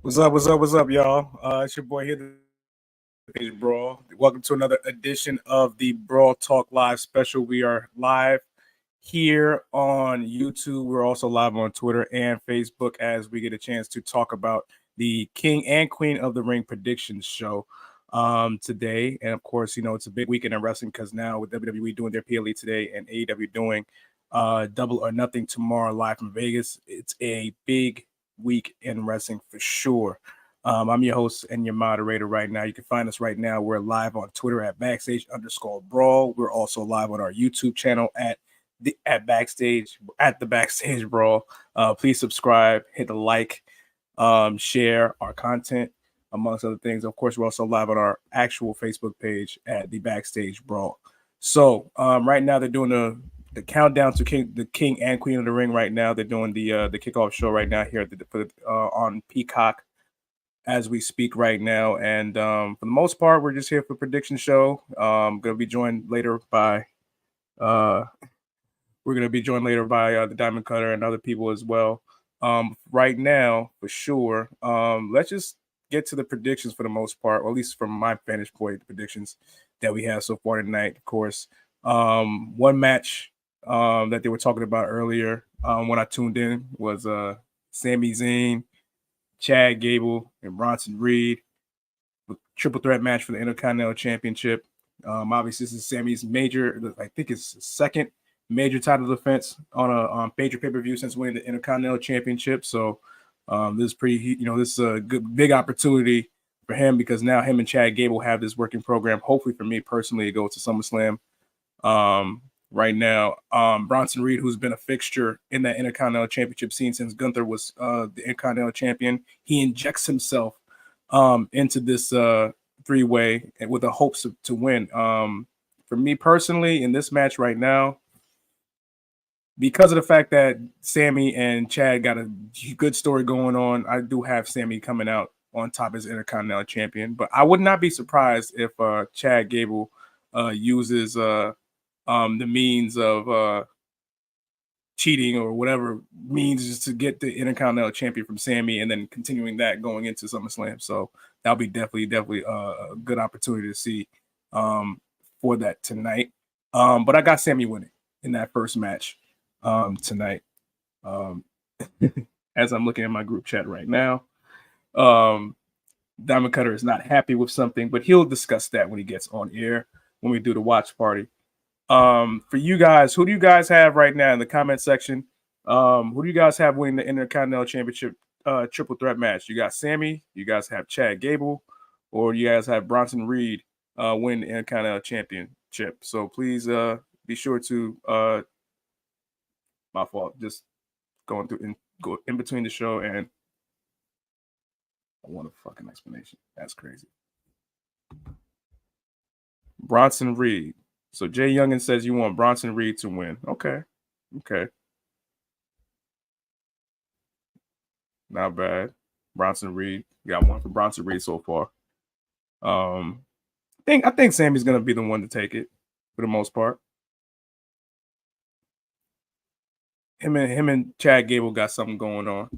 What's up? What's up? What's up, y'all? It's your boy here, the page Brawl. Welcome to another edition of the Brawl Talk Live special. We are live here on YouTube. We're also live on Twitter and Facebook as we get a chance to talk about the King and Queen of the Ring predictions show today. And of course, it's a big weekend in wrestling because now with WWE doing their PLE today and AEW doing Double or Nothing tomorrow live from Vegas, it's a big week in wrestling for sure. I'm your host and your moderator right now. You can find us right now. We're live on Twitter at _Brawl. We're also live on our YouTube channel at the Backstage Brawl. Please subscribe, hit the like, share our content, amongst other things. Of course, we're also live on our actual Facebook page at the Backstage Brawl. So right now they're doing the countdown to the King and Queen of the Ring. Right now they're doing the kickoff show right now here on Peacock as we speak right now. And for the most part, we're just here for prediction show. Going to be joined later by the Diamond Cutter and other people as well. Right now, for sure, let's just get to the predictions for the most part, or at least from my vantage point, the predictions that we have so far tonight. Of course, one match that they were talking about earlier when I tuned in was Sami Zayn, Chad Gable, and Bronson Reed, triple threat match for the Intercontinental Championship. Obviously, this is Sami's major, I think it's his second major title defense on a major pay-per-view since winning the Intercontinental Championship. So this is a good big opportunity for him because now him and Chad Gable have this working program. Hopefully, for me personally, it goes to SummerSlam. Right now, Bronson Reed, who's been a fixture in that Intercontinental Championship scene since Gunther was the Intercontinental Champion, he injects himself into this three-way with the hopes to win. For me personally, in this match right now, because of the fact that Sami and Chad got a good story going on, I do have Sami coming out on top as Intercontinental Champion. But I would not be surprised if Chad Gable uses the means of cheating or whatever means just to get the Intercontinental Champion from Sami and then continuing that going into SummerSlam. So that'll be definitely a good opportunity to see for that tonight. But I got Sami winning in that first match tonight. As I'm looking at my group chat right now, Diamond Cutter is not happy with something, but he'll discuss that when he gets on air when we do the watch party. For you guys, who do you guys have right now in the comment section? Who do you guys have winning the Intercontinental Championship triple threat match? You got Sami, you guys have Chad Gable, or you guys have Bronson Reed win the Intercontinental Championship. So please be sure to my fault, just going through go in between the show and I want a fucking explanation. That's crazy. Bronson Reed. So Jay Youngin says you want Bronson Reed to win. Okay. Not bad. Bronson Reed. Got one for Bronson Reed so far. I think Sami's gonna be the one to take it for the most part. Him and Chad Gable got something going on.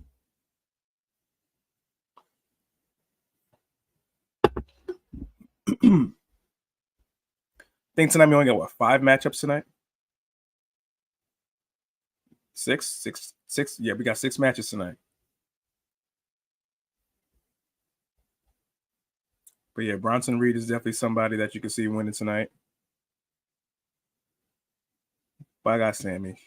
I think tonight we only got 5 matchups tonight? Six. Yeah, we got 6 matches tonight. But yeah, Bronson Reed is definitely somebody that you can see winning tonight. But I got Sami.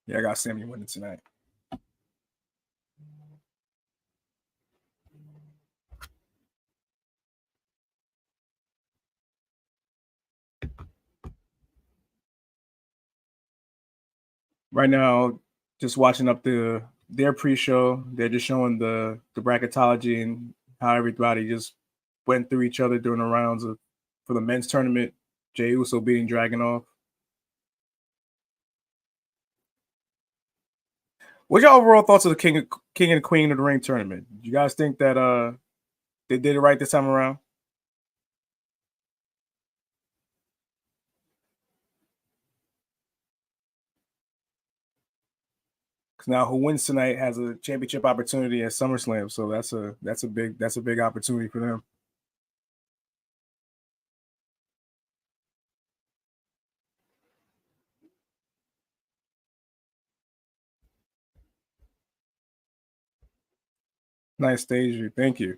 Yeah, I got Sami winning tonight. Right now, just watching up their pre-show. They're just showing the bracketology and how everybody just went through each other during the rounds for the men's tournament. Jey Uso beating Dragunov. What's your overall thoughts of the King and Queen of the Ring tournament? Do you guys think that they did it right this time around? Now, who wins tonight has a championship opportunity at SummerSlam, so that's a big opportunity for them. Nice stage, thank you.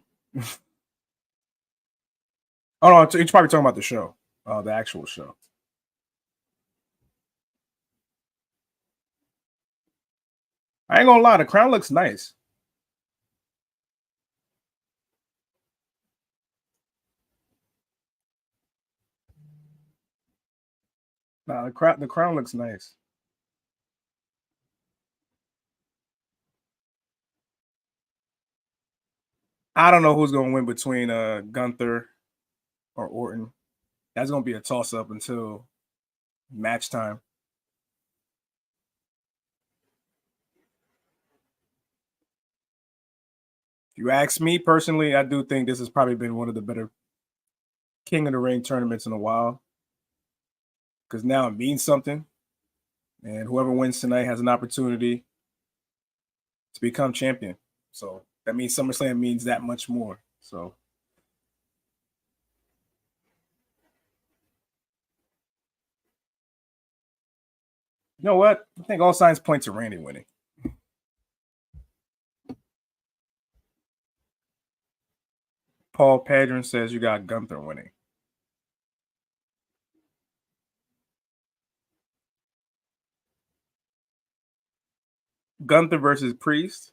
Oh no, you're probably talking about the show, the actual show. I ain't gonna lie, the crown looks nice. Nah, the crown looks nice. I don't know who's gonna win between Gunther or Orton. That's gonna be a toss up until match time. If you ask me personally, I do think this has probably been one of the better King of the Ring tournaments in a while because now it means something, and whoever wins tonight has an opportunity to become champion. So that means SummerSlam means that much more. So you know what? I think all signs point to Randy winning. Paul Padron says you got Gunther winning. Gunther versus Priest.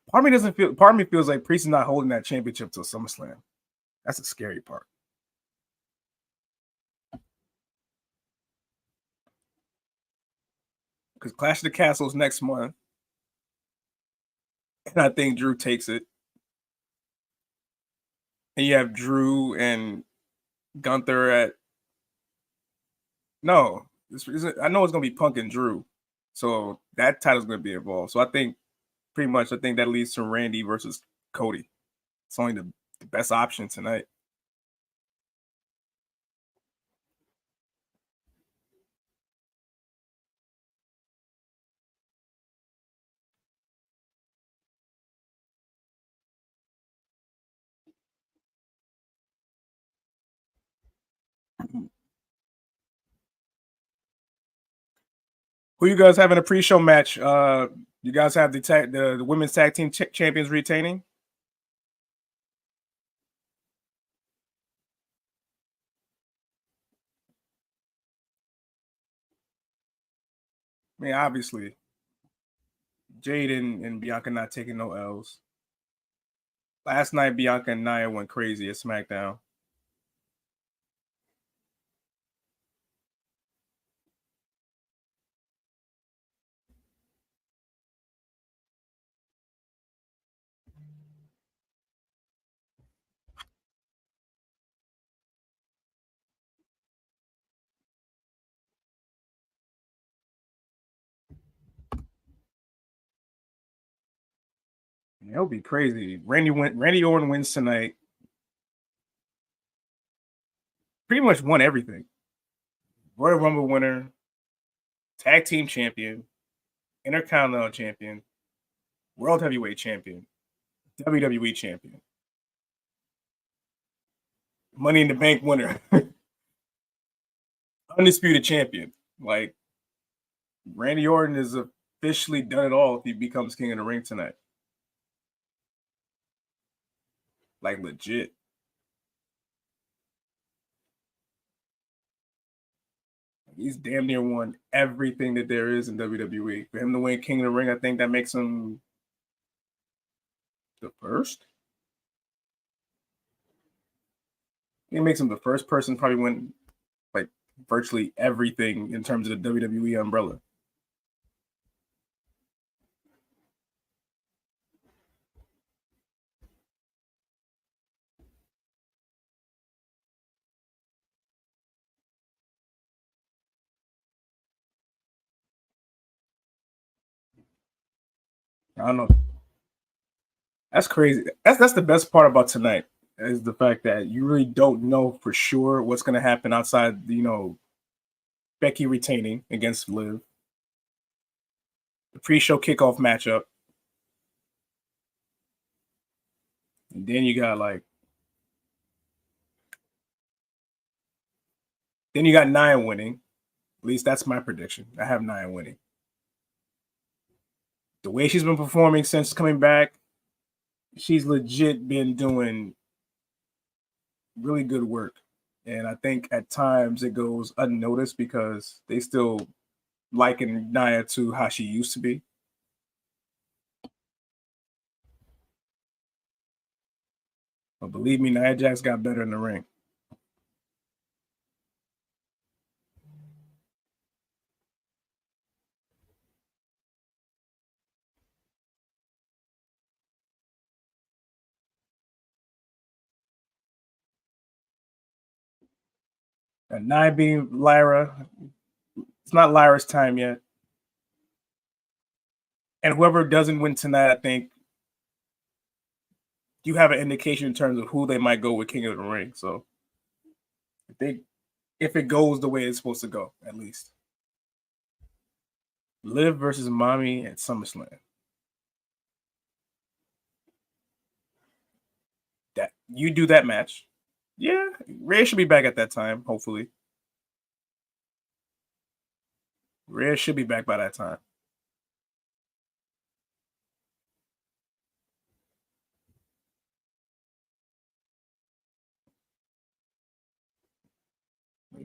Part of me feels like Priest is not holding that championship till SummerSlam. That's a scary part. Because Clash of the Castles next month. And I think Drew takes it. And you have Drew and Gunther at no. I know it's gonna be Punk and Drew. So that title's gonna be involved. So I think that leads to Randy versus Cody. It's only the best option tonight. Who you guys having a pre-show match? You guys have the women's tag team champions retaining. I mean, obviously, Jade and Bianca not taking no L's. Last night, Bianca and Nia went crazy at SmackDown. It'll be crazy. Randy Orton wins tonight. Pretty much won everything. Royal Rumble winner, tag team champion, Intercontinental champion, World Heavyweight champion, WWE champion, Money in the Bank winner, undisputed champion. Like Randy Orton is officially done it all if he becomes King of the Ring tonight. Like legit. He's damn near won everything that there is in WWE. For him to win King of the Ring, I think that makes him the first. It makes him the first person to probably win like virtually everything in terms of the WWE umbrella. I don't know. That's crazy. That's the best part about tonight is the fact that you really don't know for sure what's going to happen outside. Becky retaining against Liv. the pre-show kickoff matchup, and then you got Nia winning. At least that's my prediction. I have Nia winning. The way she's been performing since coming back, she's legit been doing really good work. And I think at times it goes unnoticed because they still liken Nia to how she used to be. But believe me, Nia Jax got better in the ring. And Nia being Lyra, it's not Lyra's time yet. And whoever doesn't win tonight, I think you have an indication in terms of who they might go with King of the Ring. So I think if it goes the way it's supposed to go, at least. Liv versus Mommy at SummerSlam. That you do that match. Yeah, Rhea should be back at that time, hopefully. Rhea should be back by that time.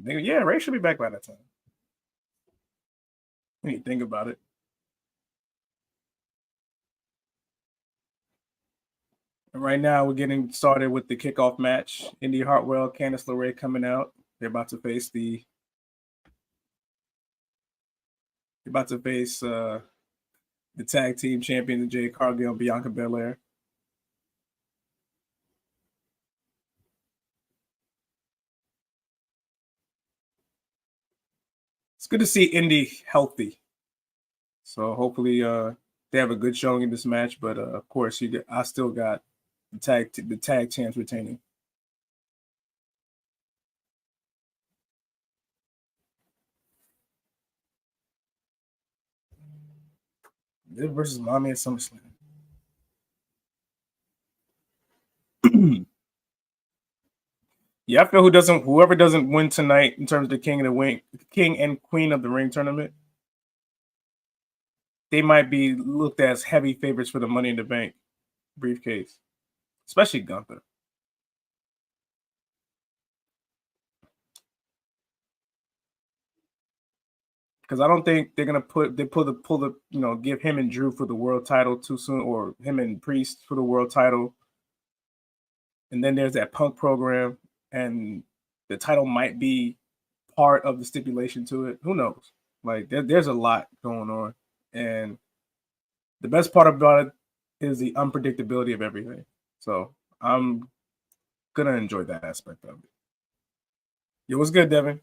Yeah, Rhea should be back by that time. When you think about it. And right now, we're getting started with the kickoff match. Indy Hartwell, Candice LeRae coming out. They're about to face the tag team champions, Jay Cargill and Bianca Belair. It's good to see Indy healthy. So hopefully they have a good showing in this match. But of course, I still got the tag champs retaining. Liv versus Mommy at SummerSlam. Yeah, I feel whoever doesn't win tonight in terms of the King and Queen of the Ring tournament, they might be looked at as heavy favorites for the Money in the Bank briefcase, especially Gunther. Because I don't think they're gonna give him and Drew for the world title too soon, or him and Priest for the world title. And then there's that Punk program, and the title might be part of the stipulation to it. Who knows? Like there's a lot going on, and the best part about it is the unpredictability of everything. So I'm gonna enjoy that aspect of it. Yo, what's good, Devin?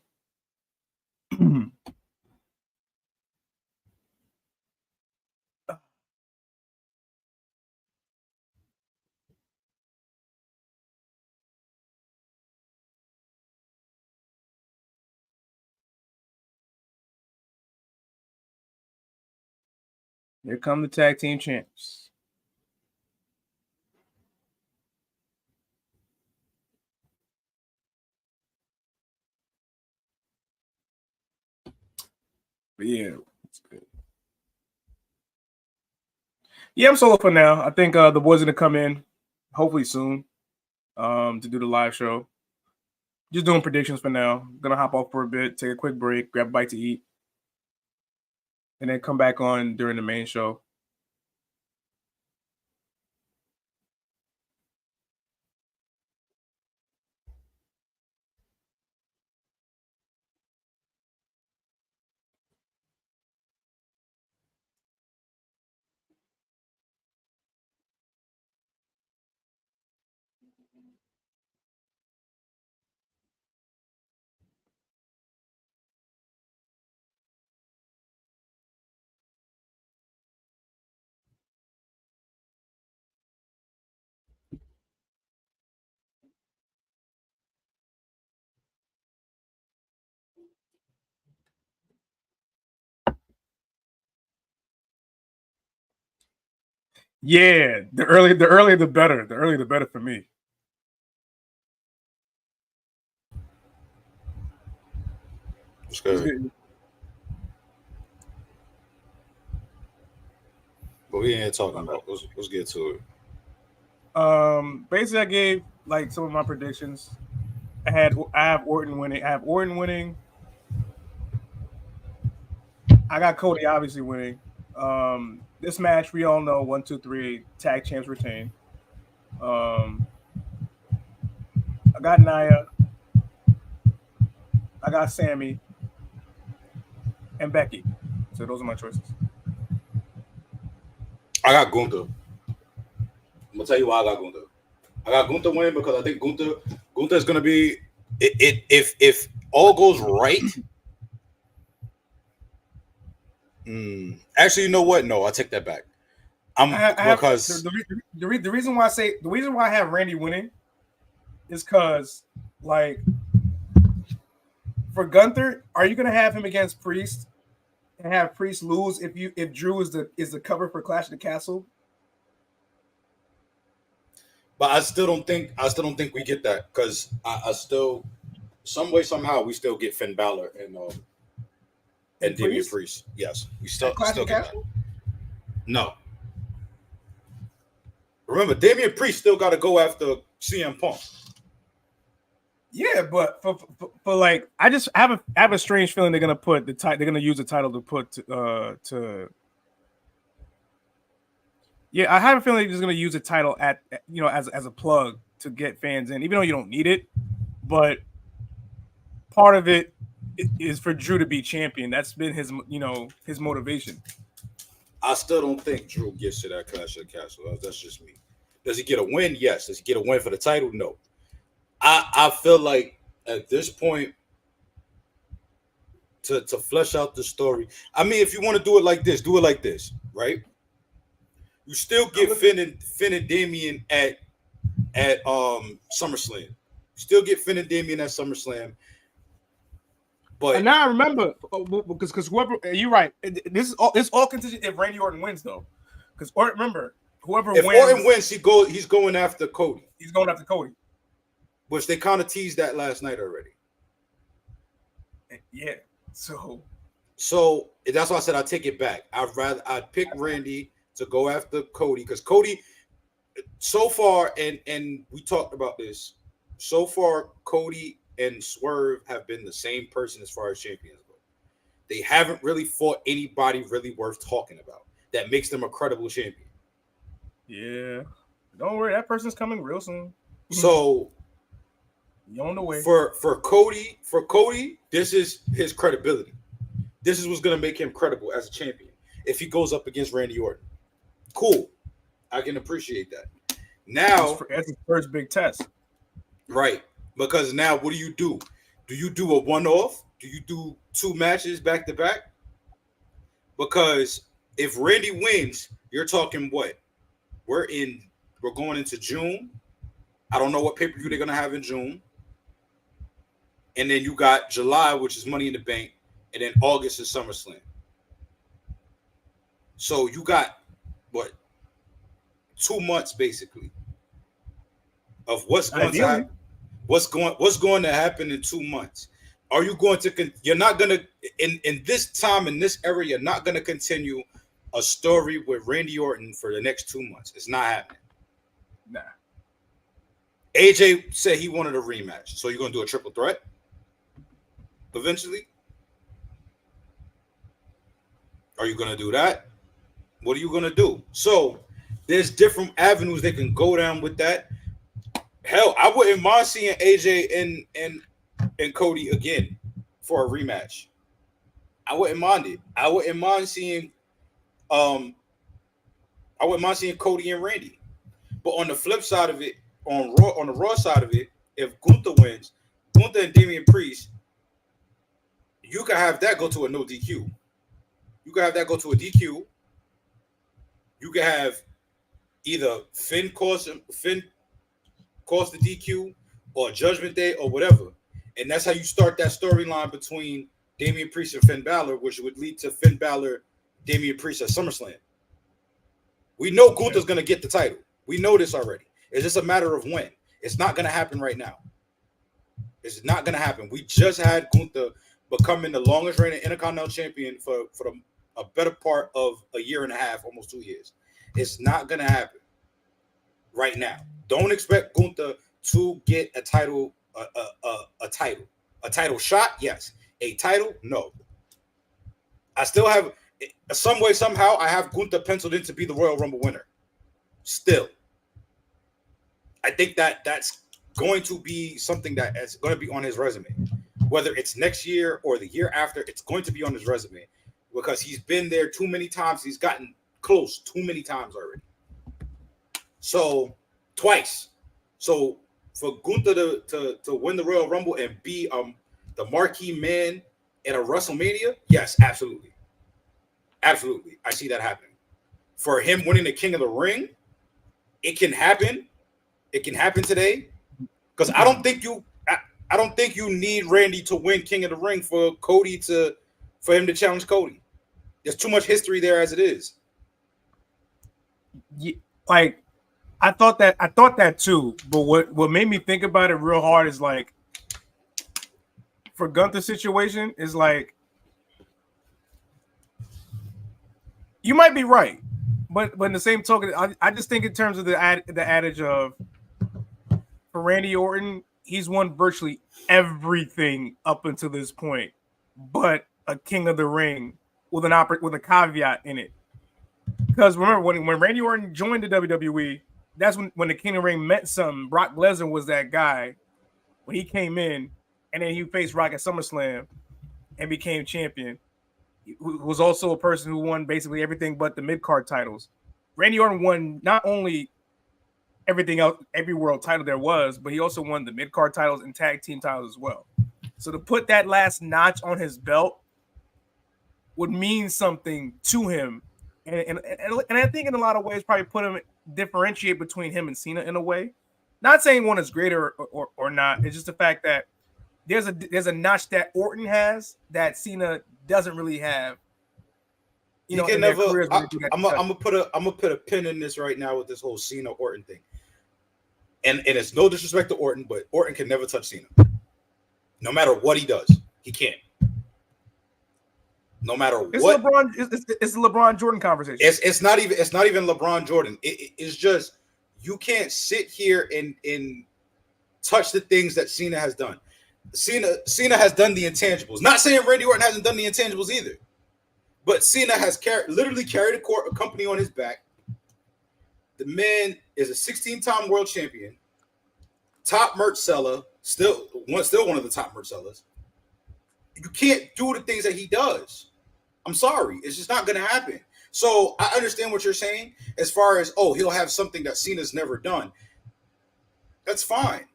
Here come the tag team champs. But yeah, it's good. Yeah, I'm solo for now. I think the boys are gonna come in hopefully soon to do the live show. Just doing predictions for now. Gonna hop off for a bit, take a quick break, grab a bite to eat, and then come back on during the main show. Yeah, the earlier the better. The earlier the better for me. It's good. But we ain't talking about. Let's get to it. Basically, I gave like some of my predictions. I have Orton winning. I have Orton winning. I got Cody obviously winning. This match we all know 1, 2, 3 tag champs retain. I got Nia. I got Sammy and Becky. So those are my choices. I got Gunther. I'm gonna tell you why I got Gunther. I got Gunther winning because I think Gunther is gonna be if all goes right. Actually, you know what? No, I take that back. Because the reason why I have Randy winning is because like for Gunther, are you gonna have him against Priest and have Priest lose if Drew is the cover for Clash of the Castle? But I still don't think we get that because I still some way somehow we still get Finn Balor and Damian Priest. Yes, we still get that. No. Remember, Damian Priest still got to go after CM Punk. Yeah, but for like, I have a strange feeling they're gonna use the title to put to. Yeah, I have a feeling they're just gonna use the title as a plug to get fans in, even though you don't need it. But part of it is for Drew to be champion. That's been his motivation. I still don't think Drew gets to that Clash of the Castle. That's just me. Does he get a win? Yes. Does he get a win for the title? No. I feel like at this point to flesh out the story. I mean, if you want to do it like this, right? You still get Finn and Damian at SummerSlam. Still get Finn and Damian at SummerSlam. But and now I remember because whoever you're right. It's all contingent if Randy Orton wins though. Because remember, whoever if wins, Orton wins, he's going after Cody. He's going after Cody. Which they kind of teased that last night already. Yeah. So that's why I said I'd take it back. I'd pick Randy to go after Cody because Cody so far and we talked about this. So far, Cody and Swerve have been the same person as far as champions go. They haven't really fought anybody really worth talking about that makes them a credible champion. Yeah. Don't worry, that person's coming real soon. So you're on the way. For Cody, this is his credibility. This is what's gonna make him credible as a champion. If he goes up against Randy Orton. Cool. I can appreciate that. Now that's his first big test. Right. Because now what do? Do you do a one-off? Do you do 2 matches back to back? Because if Randy wins, you're talking what? We're going into June. I don't know what pay-per-view they're gonna have in June. And then you got July, which is Money in the Bank, and then August is SummerSlam. So you got what? 2 months basically of what's going to happen. What's going to happen in 2 months? Are you going to? You're not going to in this time in this era. You're not going to continue a story with Randy Orton for the next 2 months. It's not happening. Nah. AJ said he wanted a rematch, so you're going to do a triple threat eventually. Are you going to do that? What are you going to do? So there's different avenues they can go down with that. Hell, I wouldn't mind seeing AJ and Cody again for a rematch. I wouldn't mind it. I wouldn't mind seeing Cody and Randy. But on the flip side of it, on the Raw side of it, if Gunther wins, Gunther and Damian Priest, you can have that go to a no DQ. You can have that go to a DQ. You can have either Finn cost the DQ or Judgment Day or whatever. And that's how you start that storyline between Damian Priest and Finn Balor, which would lead to Finn Balor, Damian Priest at SummerSlam, We know Gunther's going to get the title. We know this already. It's just a matter of when. It's not going to happen right now. It's not going to happen. We just had Gunther becoming the longest reigning Intercontinental Champion for a better part of a year and a half, almost 2 years. It's not going to happen right now. Don't expect Gunther to get a title, a title shot. Yes, a title. No. I still have some way, somehow, I have Gunther penciled in to be the Royal Rumble winner. Still, I think that's going to be something that is going to be on his resume. Whether it's next year or the year after, it's going to be on his resume because he's been there too many times. He's gotten close too many times already. So, twice. So, for Gunther to win the Royal Rumble and be the marquee man at a WrestleMania, yes, absolutely. Absolutely. I see that happening. For him winning the King of the Ring, it can happen. It can happen today. Because I don't think you need Randy to win King of the Ring for him to challenge Cody. There's too much history there as it is. Yeah, like I thought that too. But what made me think about it real hard is like for Gunther's situation is like you might be right, but in the same token, I just think in terms of the adage of for Randy Orton, he's won virtually everything up until this point, but a King of the Ring with a caveat in it. Because remember when Randy Orton joined the WWE, that's when the King of the Ring meant something. Brock Lesnar was that guy when he came in, and then he faced Rock at SummerSlam and became champion. He was also a person who won basically everything but the mid-card titles. Randy Orton won not only everything else, every world title there was, but he also won the mid-card titles and tag team titles as well. So to put that last notch on his belt would mean something to him. And I think in a lot of ways probably differentiate between him and Cena in a way. Not saying one is greater or not. It's just the fact that there's a notch that Orton has that Cena doesn't really have. You know, I'm gonna put a pin in this right now with this whole Cena Orton thing. And it's no disrespect to Orton, but Orton can never touch Cena. No matter what he does, he can't. No matter what. It's the LeBron Jordan conversation. It's not even LeBron Jordan. It's just you can't sit here and touch the things that Cena has done. Cena has done the intangibles. Not saying Randy Orton hasn't done the intangibles either, but Cena has literally carried a company on his back. The man is a 16-time world champion, top merch seller, still one of the top merch sellers. You can't do the things that he does. I'm sorry, it's just not going to happen. So I understand what you're saying as far as he'll have something that Cena's never done. That's fine.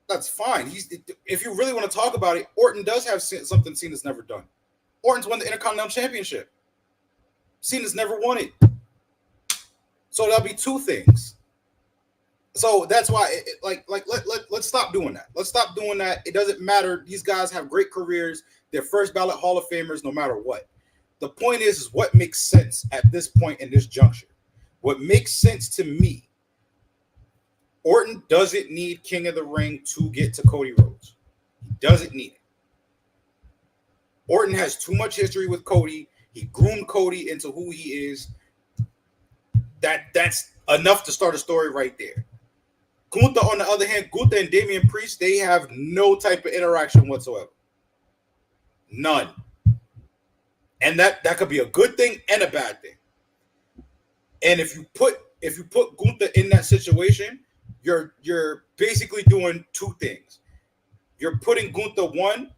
That's fine. If you really want to talk about it, Orton does have something Cena's never done. Orton's won the Intercontinental Championship. Cena's never won it. So that'll be two things. So that's why, let's stop doing that. Let's stop doing that. It doesn't matter. These guys have great careers. They're first ballot Hall of Famers no matter what. The point is what makes sense at this point in this juncture. What makes sense to me, Orton doesn't need King of the Ring to get to Cody Rhodes. He doesn't need it. Orton has too much history with Cody. He groomed Cody into who he is. That's enough to start a story right there. Gunther, on the other hand, Gunther and Damian Priest, they have no type of interaction whatsoever. None. And that could be a good thing and a bad thing. And if you put Gunther in that situation, you're basically doing two things. You're putting Gunther, one,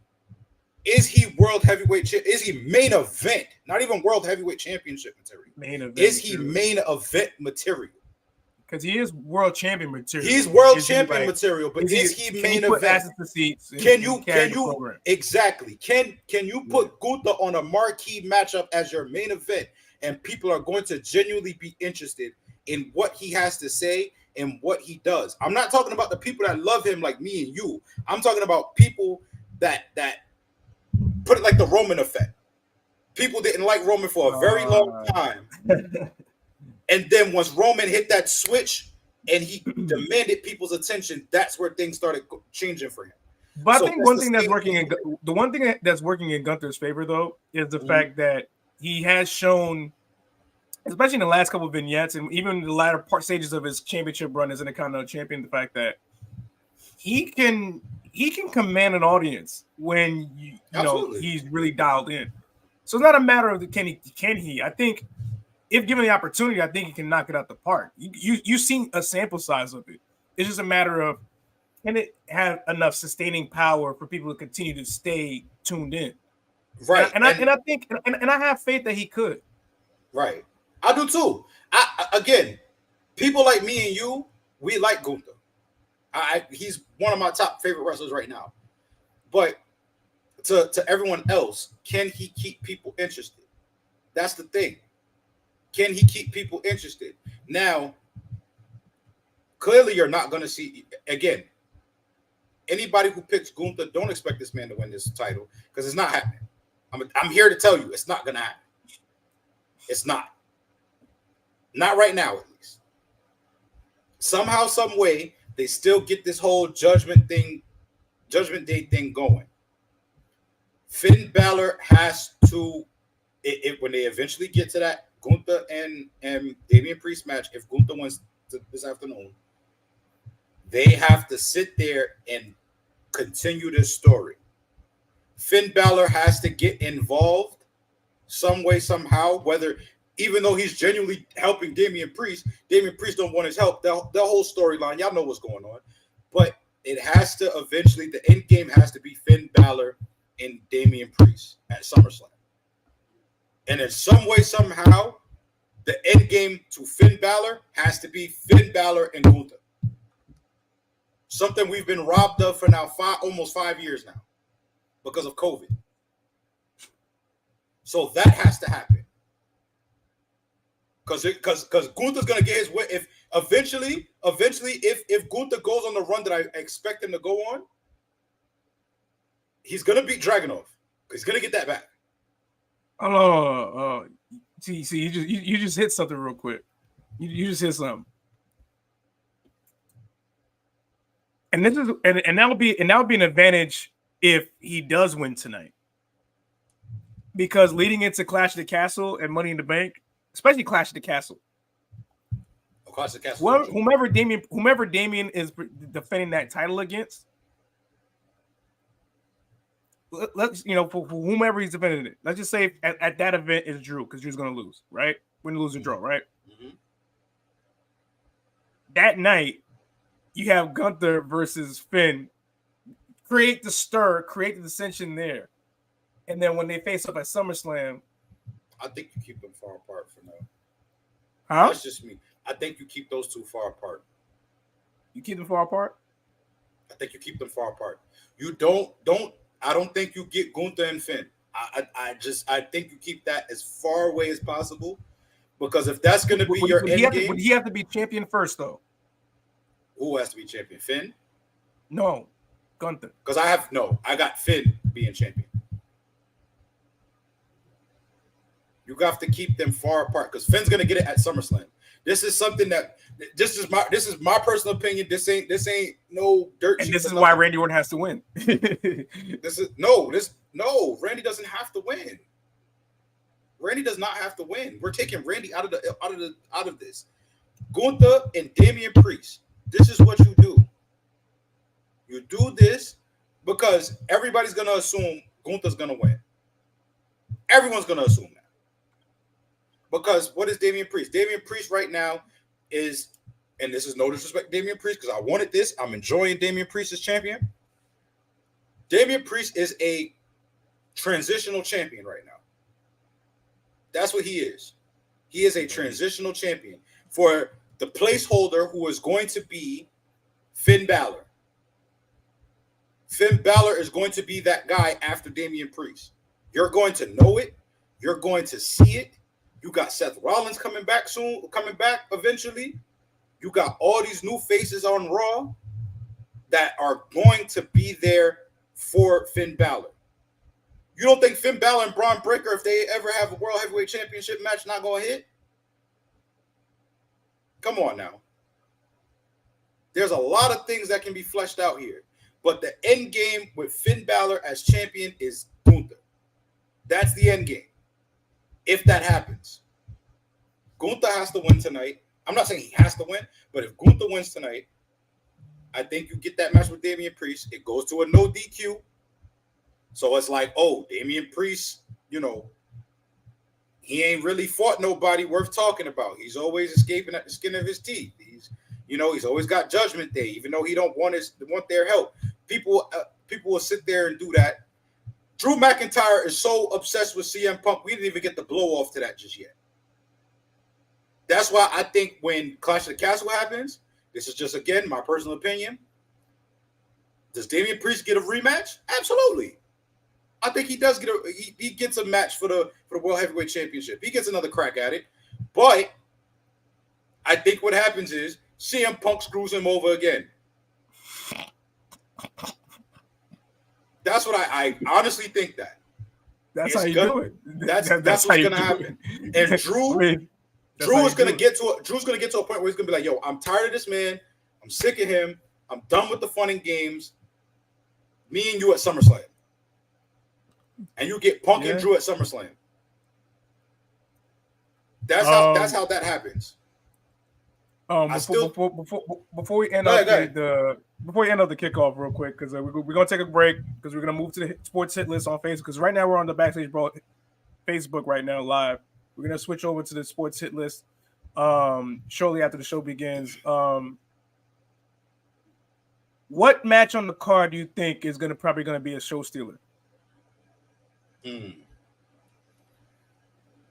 is he world heavyweight? Is he main event? Not even world heavyweight championship material. Is he main event material? Because he is world champion material. He's world champion material, but is he main event? Can you exactly? Can you put Gunther on a marquee matchup as your main event, and people are going to genuinely be interested in what he has to say and what he does? I'm not talking about the people that love him like me and you. I'm talking about people that put it like the Roman effect. People didn't like Roman for a very long time. And then once Roman hit that switch and he demanded people's attention, that's where things started changing for him. But I think one thing that's working in Gunther's favor, though, is the fact that he has shown, especially in the last couple of vignettes and even the latter part stages of his championship run as an Intercontinental Champion, the fact that he can command an audience when you know he's really dialed in. So it's not a matter of can he. I think if given the opportunity, I think he can knock it out the park. You've seen a sample size of it. It's just a matter of can it have enough sustaining power for people to continue to stay tuned in. Right. And I think I have faith that he could. Right. I do too. Again, people like me and you, we like Gunther. He's one of my top favorite wrestlers right now. But to everyone else, can he keep people interested? That's the thing. Can he keep people interested? Now, clearly you're not going to see, again, anybody who picks Gunther, don't expect this man to win this title because it's not happening. I'm here to tell you it's not going to happen. It's not. Not right now, at least. Somehow, some way, they still get this whole Judgment Day thing going. Finn Balor has to, when they eventually get to that Gunther and Damian Priest match, if Gunther wins this afternoon, they have to sit there and continue this story. Finn Balor has to get involved some way, somehow, whether even though he's genuinely helping Damian Priest don't want his help. The whole storyline, y'all know what's going on. But it has to eventually, the end game has to be Finn Balor and Damian Priest at SummerSlam. And in some way, somehow, the end game to Finn Balor has to be Finn Balor and Gunther. Something we've been robbed of for now almost 5 years now because of COVID. So that has to happen. Because Gunther's gonna get his way. If eventually, if Gunther goes on the run that I expect him to go on, he's gonna beat Dragunov. He's gonna get that back. Oh, see, you just hit something real quick. You just hit something, and this is and that would be an advantage if he does win tonight, because leading into Clash of the Castle and Money in the Bank. Especially Clash of the Castle. Clash of the Castle. Whomever Damian is defending that title against, let's for whomever he's defending it. Let's just say at that event is Drew because Drew's going to lose, right? Win, lose, or draw, right? Mm-hmm. That night, you have Gunther versus Finn. Create the stir, create the dissension there, and then when they face up at SummerSlam. I think you keep them far apart for now. Huh? That's just me. I think you keep those two far apart. You keep them far apart? I think you keep them far apart. You don't. I don't think you get Gunther and Finn. I think you keep that as far away as possible because if that's going to be your end game, would he have to be champion first though? Who has to be champion? Finn? No, Gunther. Because I got Finn being champion. You have to keep them far apart because Finn's gonna get it at SummerSlam. This is something that this is my personal opinion. This ain't no dirt. And this is why Randy Orton has to win. Randy doesn't have to win. Randy does not have to win. We're taking Randy out of this. Gunther and Damian Priest. This is what you do. You do this because everybody's gonna assume Gunther's gonna win. Everyone's gonna assume that. Because what is Damian Priest? Damian Priest right now is, and this is no disrespect to Damian Priest because I wanted this. I'm enjoying Damian Priest as champion. Damian Priest is a transitional champion right now. That's what he is. He is a transitional champion for the placeholder who is going to be Finn Balor. Finn Balor is going to be that guy after Damian Priest. You're going to know it. You're going to see it. You got Seth Rollins coming back eventually. You got all these new faces on Raw that are going to be there for Finn Balor. You don't think Finn Balor and Braun Breaker, if they ever have a World Heavyweight Championship match, not going to hit? Come on now. There's a lot of things that can be fleshed out here. But the end game with Finn Balor as champion is Gunther. That's the end game. If that happens. Gunther has to win tonight. I'm not saying he has to win, but if Gunther wins tonight, I think you get that match with Damian Priest. It goes to a no DQ. So it's like, oh, Damian Priest, you know, he ain't really fought nobody worth talking about. He's always escaping at the skin of his teeth. He's always got Judgment Day, even though he don't want their help. People will sit there and do that. Drew McIntyre is so obsessed with CM Punk, we didn't even get the blow off to that just yet. That's why I think when Clash of the Castle happens, this is just, again, my personal opinion. Does Damian Priest get a rematch? Absolutely. I think he does he gets a match for the World Heavyweight Championship. He gets another crack at it. But I think what happens is CM Punk screws him over again. That's what I honestly think that. That's how you do it. That's what's going to happen. And Drew is going to get to a point where he's going to be like, yo, I'm tired of this man. I'm sick of him. I'm done with the fun and games. Me and you at SummerSlam. And you get Punk and Drew at SummerSlam. That's how that happens. Before we end up the kickoff real quick, because we're gonna take a break because we're gonna move to the sports hit list on Facebook. Because right now we're on the Backstage Brawl Facebook right now live. We're gonna switch over to the sports hit list shortly after the show begins. What match on the card do you think is probably gonna be a show stealer?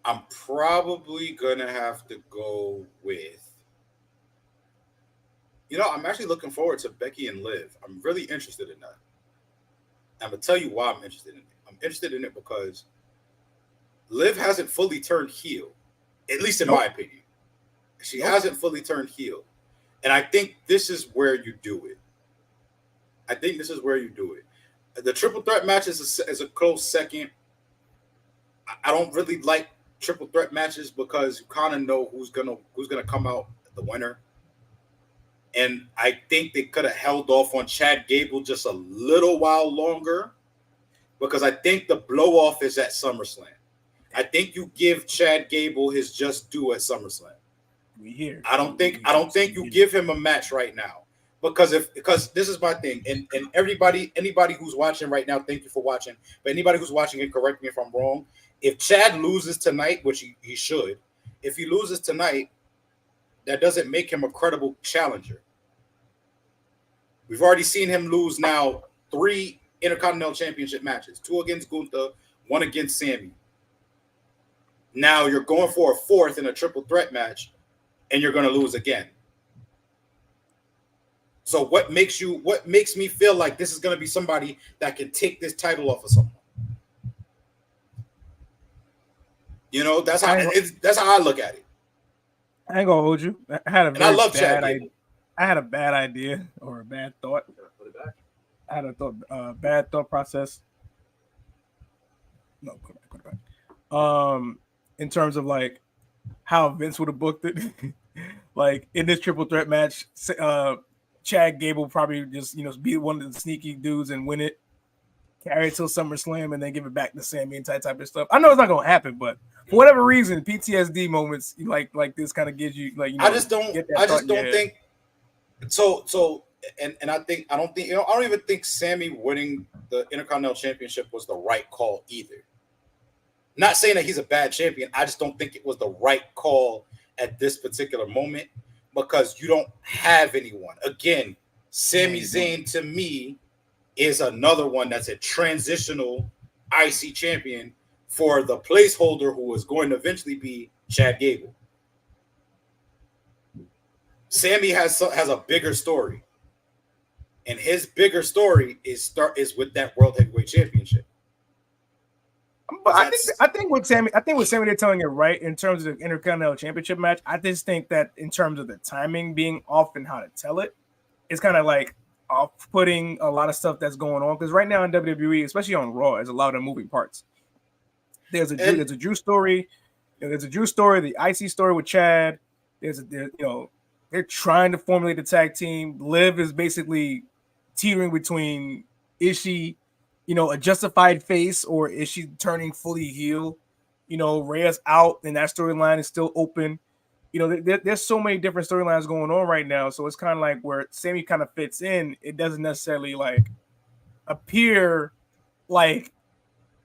I'm probably gonna have to go with. I'm actually looking forward to Becky and Liv. I'm really interested in that. I'm gonna tell you why I'm interested in it. I'm interested in it because Liv hasn't fully turned heel, at least in my opinion. She hasn't fully turned heel, and I think this is where you do it. The triple threat match is a close second. I don't really like triple threat matches because you kind of know who's gonna come out the winner. And I think they could have held off on Chad Gable just a little while longer because I think the blow off is at SummerSlam. I think you give Chad Gable his just due at SummerSlam. I don't think you give him a match right now because this is my thing. And anybody who's watching right now, thank you for watching. But anybody who's watching and correct me if I'm wrong. If Chad loses tonight, which he should, if he loses tonight, that doesn't make him a credible challenger. We've already seen him lose now 3 Intercontinental Championship matches, 2 against Gunther, 1 against Sammy. Now you're going for a 4th in a triple threat match, and you're going to lose again. So what makes me feel like this is going to be somebody that can take this title off of someone? That's how I look at it. I ain't gonna hold you. I had a bad idea or a bad thought. I had a bad thought process. No, put it back. In terms of like how Vince would have booked it, like in this triple threat match, Chad Gable probably just be one of the sneaky dudes and win it, carry it till SummerSlam, and then give it back to Sammy and type of stuff. I know it's not gonna happen, but for whatever reason, PTSD moments like this kind of gives you like. I just don't think. So and I don't even think Sammy winning the Intercontinental Championship was the right call either. Not saying that he's a bad champion. I just don't think it was the right call at this particular moment because you don't have anyone. Again, Sami Zayn to me is another one that's a transitional IC champion for the placeholder who is going to eventually be Chad Gable. Sammy has a bigger story, and his bigger story is with that World Heavyweight Championship. But I think with Sammy, they're telling it right in terms of the Intercontinental Championship match. I just think that in terms of the timing being off and how to tell it, it's kind of like off-putting a lot of stuff that's going on, because right now in WWE, especially on Raw, there's a lot of moving parts. There's a Drew story. There's a Drew story, the IC story with Chad. They're trying to formulate the tag team. Liv is basically teetering between, is she, a justified face, or is she turning fully heel? Rhea's out, and that storyline is still open. There's so many different storylines going on right now. So it's kind of like where Sammy kind of fits in. It doesn't necessarily like appear like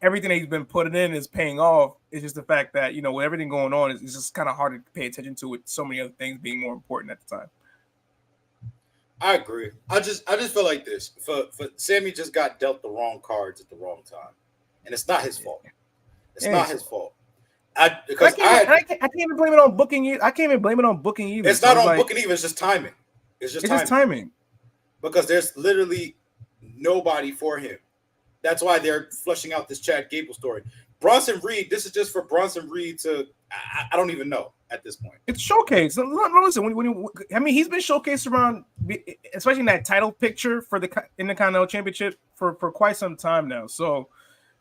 everything that he's been putting in is paying off. It's just the fact that, with everything going on, it's just kind of hard to pay attention to, with so many other things being more important at the time. I agree. I just feel like this. For Sammy just got dealt the wrong cards at the wrong time. And it's not his fault. It's not his fault. I can't even blame it on booking. I can't even blame it on booking either. It's not on booking either. It's just timing. It's just timing. Because there's literally nobody for him. That's why they're fleshing out this Chad Gable story. Bronson Reed, this is just for Bronson Reed to, I don't even know at this point. It's showcased. Listen, he's been showcased around, especially in that title picture for the Intercontinental Championship for quite some time now. So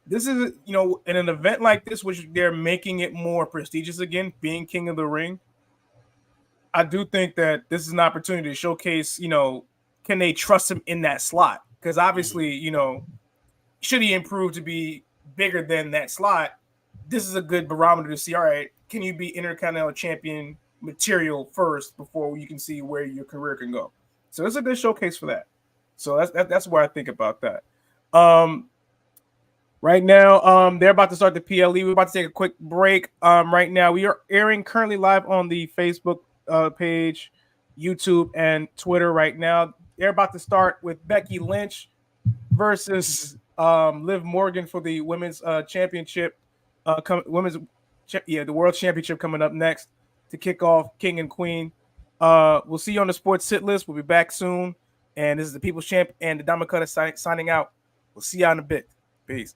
this is, in an event like this, which they're making it more prestigious again, being King of the Ring. I do think that this is an opportunity to showcase, can they trust him in that slot? Because obviously, should he improve to be bigger than that slot, this is a good barometer to see, all right, can you be Intercontinental Champion material first before you can see where your career can go? So it's a good showcase for that. So that's where I think about that. Right now, they're about to start the PLE. We're about to take a quick break. Right now, we are airing currently live on the Facebook page, YouTube, and Twitter right now. They're about to start with Becky Lynch versus Liv Morgan for the women's championship. The World Championship coming up next to kick off King and Queen. We'll see you on the Sports Hit List. We'll be back soon. And this is the People's Champ and the Damakata signing out. We'll see you in a bit. Peace.